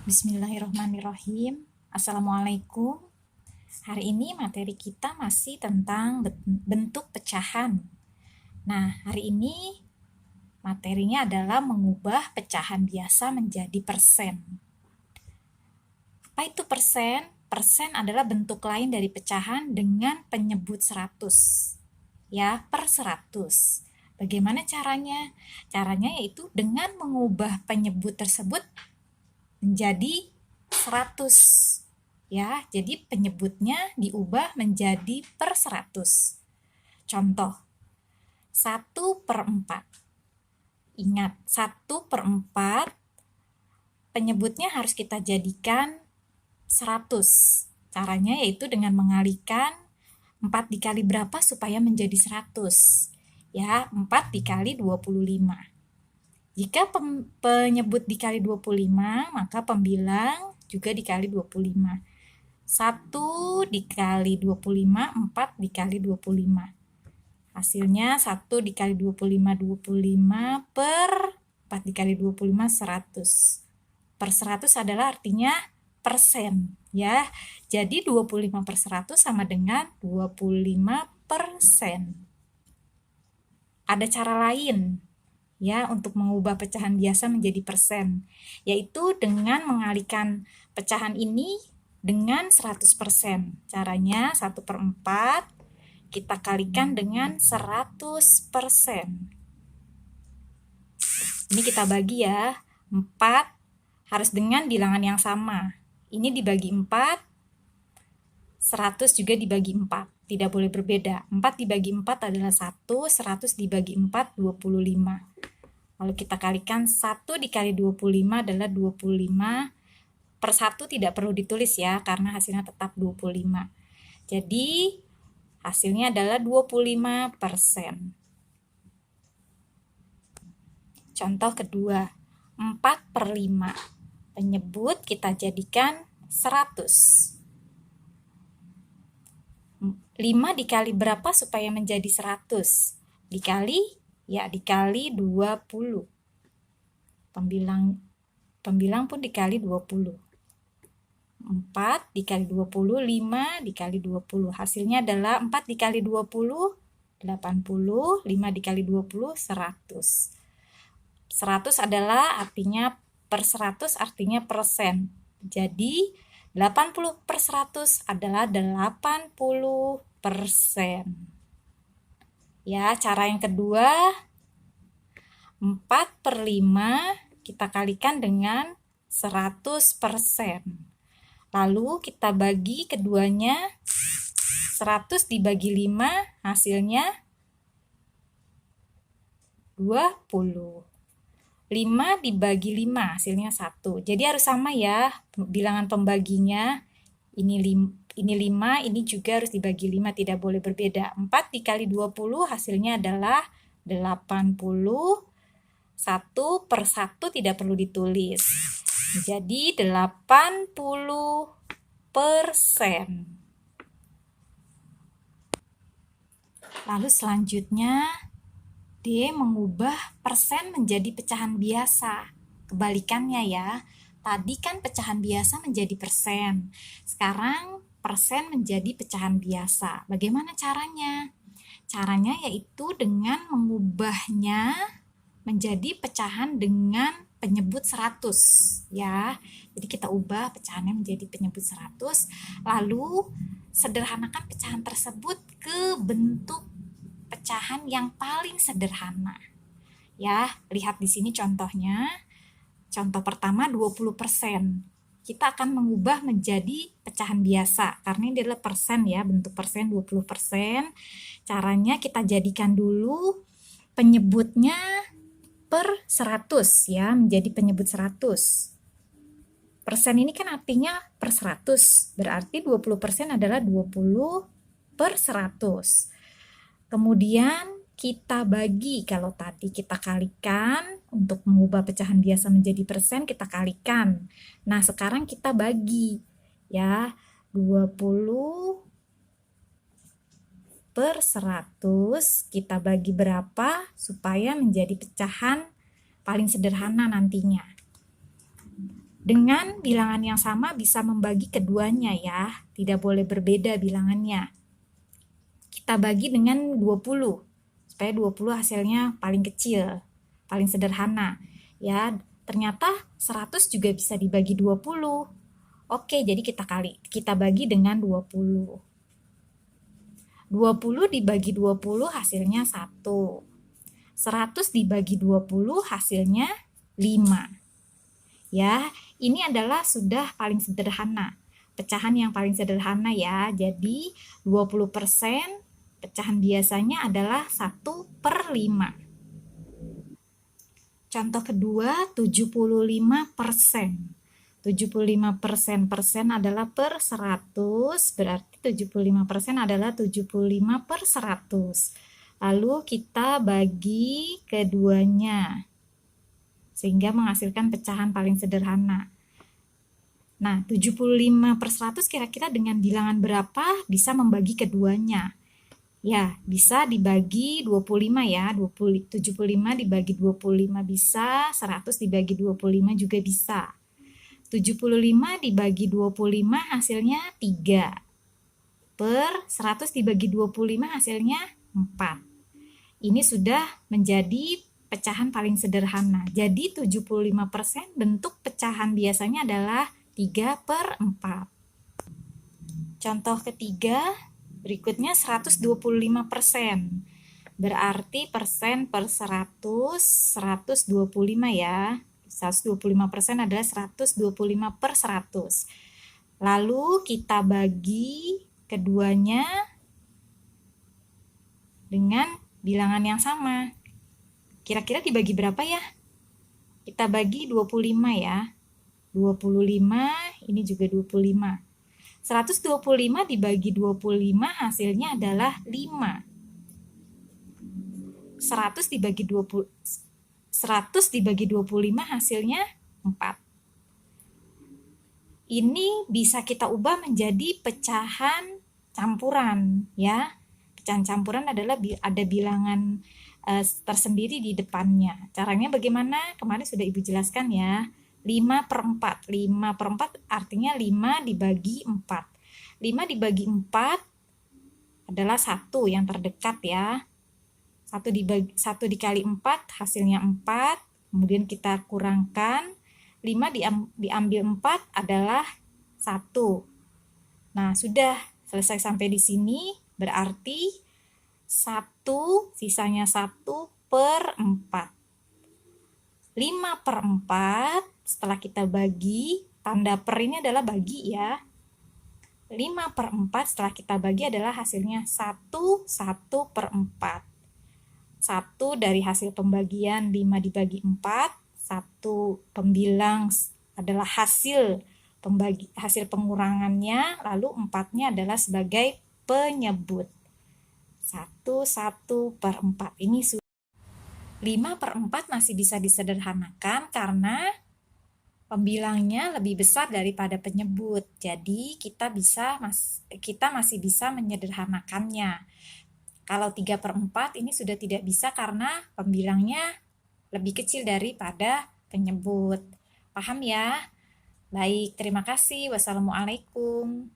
Bismillahirrahmanirrahim. Assalamualaikum. Hari ini materi kita masih tentang bentuk pecahan. Nah, hari ini materinya adalah mengubah pecahan biasa menjadi persen. Apa itu persen? Persen adalah bentuk lain dari pecahan dengan penyebut 100. Ya, per 100. Bagaimana caranya? Caranya yaitu dengan mengubah penyebut tersebut menjadi 100 ya, jadi penyebutnya diubah menjadi per 100. Contoh 1/4. Ingat, 1/4 penyebutnya harus kita jadikan 100. Caranya yaitu dengan mengalihkan 4 dikali berapa supaya menjadi 100. Ya, 4 dikali 25. Jika penyebut dikali 25, maka pembilang juga dikali 25. 1 dikali 25, 4 dikali 25. Hasilnya 1 dikali 25, 25 per 4 dikali 25, 100. Per 100 adalah artinya persen. Ya, jadi 25 per 100 sama dengan 25%. Ada cara lain ya untuk mengubah pecahan biasa menjadi persen, yaitu dengan mengalihkan pecahan ini dengan 100%. Caranya 1/4 kita kalikan dengan 100%. Ini kita bagi ya, 4 harus dengan bilangan yang sama. Ini dibagi 4, 100 juga dibagi 4. Tidak boleh berbeda. 4 dibagi 4 adalah 1, 100 dibagi 4, 25. Lalu kita kalikan 1 dikali 25 adalah 25. Per 1 tidak perlu ditulis ya, karena hasilnya tetap 25. Jadi, hasilnya adalah 25%. Contoh kedua, 4/5. Penyebut kita jadikan 100. 5 dikali berapa supaya menjadi 100? Dikali 20. Pembilang pun dikali 20. 4 dikali 20, 5 dikali 20. Hasilnya adalah 4 dikali 20, 80. 5 dikali 20, 100. 100 adalah artinya per 100 artinya persen. Jadi 80 per 100 adalah 80%. Ya, cara yang kedua, 4/5 kita kalikan dengan 100%. Lalu kita bagi keduanya, 100 dibagi 5 hasilnya 20. 5 dibagi 5 hasilnya 1. Jadi harus sama ya bilangan pembaginya. Ini 5, ini juga harus dibagi 5, tidak boleh berbeda. 4 dikali 20 hasilnya adalah 80. 1 per 1 tidak perlu ditulis. Jadi 80%. Lalu selanjutnya D mengubah persen menjadi pecahan biasa. Kebalikannya ya. Tadi kan pecahan biasa menjadi persen. Sekarang persen menjadi pecahan biasa. Bagaimana caranya? Caranya yaitu dengan mengubahnya menjadi pecahan dengan penyebut 100 ya. Jadi kita ubah pecahannya menjadi penyebut 100, lalu sederhanakan pecahan tersebut ke bentuk pecahan yang paling sederhana. Ya, lihat di sini contohnya. Contoh pertama 20%. Kita akan mengubah menjadi pecahan biasa karena ini adalah persen ya, bentuk persen 20%. Caranya kita jadikan dulu penyebutnya per 100 ya, menjadi penyebut 100. Persen ini kan artinya per 100, berarti 20% adalah 20 per 100. Kemudian kita bagi, kalau tadi kita kalikan, untuk mengubah pecahan biasa menjadi persen kita kalikan. Nah, sekarang kita bagi ya, 20 per 100 kita bagi berapa supaya menjadi pecahan paling sederhana nantinya. Dengan bilangan yang sama bisa membagi keduanya ya, tidak boleh berbeda bilangannya. Kita bagi dengan 20, supaya 20 hasilnya paling kecil, paling sederhana. Ya, ternyata 100 juga bisa dibagi 20. Oke, jadi kita bagi dengan 20. 20 dibagi 20 hasilnya 1. 100 dibagi 20 hasilnya 5. Ya, ini adalah sudah paling sederhana. Pecahan yang paling sederhana ya. Jadi 20% pecahan biasanya adalah 1/5. Contoh kedua, 75%. 75% adalah per 100, berarti 75% adalah 75/100. Lalu kita bagi keduanya, sehingga menghasilkan pecahan paling sederhana. Nah, 75/100 kira-kira dengan bilangan berapa bisa membagi keduanya? Ya, bisa dibagi 25 ya. 75 dibagi 25 bisa, 100 dibagi 25 juga bisa. 75 dibagi 25 hasilnya 3. Per 100 dibagi 25 hasilnya 4. Ini sudah menjadi pecahan paling sederhana. Jadi 75% bentuk pecahan biasanya adalah 3/4. Contoh ketiga, berikutnya 125%. Berarti persen per 100, 125 ya. 125% adalah 125/100. Lalu kita bagi keduanya dengan bilangan yang sama. Kira-kira dibagi berapa ya? Kita bagi 25 ya. 25, ini juga 25. 125 dibagi 25 hasilnya adalah 5. 100 dibagi 25 hasilnya 4. Ini bisa kita ubah menjadi pecahan campuran ya. Pecahan campuran adalah ada bilangan tersendiri di depannya. Caranya bagaimana? Kemarin sudah Ibu jelaskan ya. 5/4. 5/4 artinya 5 dibagi 4. 5 dibagi 4 adalah 1 yang terdekat ya. 1 dikali 4 hasilnya 4. Kemudian kita kurangkan. 5 diambil 4 adalah 1. Nah, sudah selesai sampai di sini. Berarti 1 sisanya 1/4. 5/4 setelah kita bagi, tanda per ini adalah bagi ya. 5/4 setelah kita bagi adalah hasilnya 1/4. 1 dari hasil pembagian 5 dibagi 4, 1 pembilang adalah hasil pengurangannya, lalu 4-nya adalah sebagai penyebut. 1/4. Ini 5/4 masih bisa disederhanakan karena pembilangnya lebih besar daripada penyebut. Jadi kita masih bisa menyederhanakannya. Kalau 3/4 ini sudah tidak bisa karena pembilangnya lebih kecil daripada penyebut. Paham ya? Baik, terima kasih. Wassalamualaikum.